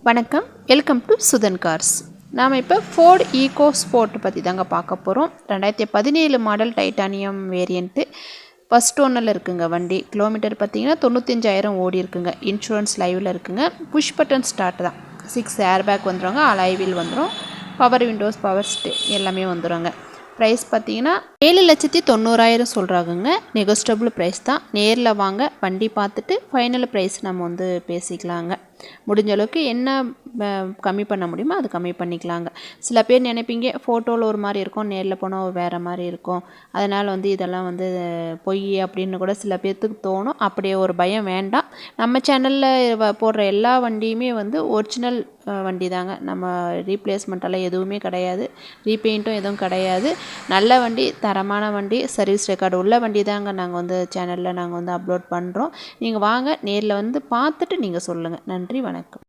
வணக்கம், welcome to Sudan cars. நாம் இப்போ ஃபோர்டு ஈகோ ஸ்போர்ட் பற்றி தாங்க பார்க்க போகிறோம். 2017 மாடல் டைட்டானியம் வேரியண்ட்டு ஃபஸ்ட் ஓனரில் இருக்குங்க. வண்டி கிலோமீட்டர் பார்த்திங்கன்னா 95,000 ஓடி இருக்குங்க. இன்சூரன்ஸ் லைவில் இருக்குங்க. புஷ் பட்டன் ஸ்டார்ட் தான். 6 ஏர் பேக் வந்துடுங்க. அலாய் வீல் வந்துடும். பவர் விண்டோஸ், பவர் எல்லாமே வந்துடுங்க. ப்ரைஸ் பார்த்தீங்கன்னா 7,90,000 சொல்கிறாங்கங்க. நெகோஸ்டபிள் ப்ரைஸ் தான். நேரில் வாங்க, வண்டி பார்த்துட்டு ஃபைனல் ப்ரைஸ் நம்ம வந்து பேசிக்கலாங்க. முடிஞ்ச அளவுக்கு என்ன கம்மி பண்ண முடியுமோ அது கம்மி பண்ணிக்கலாங்க. சில பேர் நினைப்பீங்க ஃபோட்டோவில் ஒரு மாதிரி இருக்கும், நேரில் போனால் வேறு மாதிரி இருக்கும், அதனால் வந்து இதெல்லாம் வந்து பொய் அப்படின்னு கூட சில பேர்த்துக்கு தோணும். அப்படியே ஒரு பயம் வேண்டாம். நம்ம சேனலில் போடுற எல்லா வண்டியுமே வந்து ஒரிஜினல் வண்டி தாங்க. நம்ம ரீப்ளேஸ்மெண்ட்டெல்லாம் எதுவுமே கிடையாது, ரீபெயிண்ட்டும் எதுவும் கிடையாது. நல்ல வண்டி, தரமான வண்டி, சர்வீஸ் ரெக்கார்டு உள்ள வண்டி தாங்க நாங்கள் வந்து சேனலில் நாங்கள் வந்து அப்லோட் பண்ணுறோம். நீங்கள் வாங்க, நேரில் வந்து பார்த்துட்டு நீங்கள் சொல்லுங்கள். நன்றி, வணக்கம்.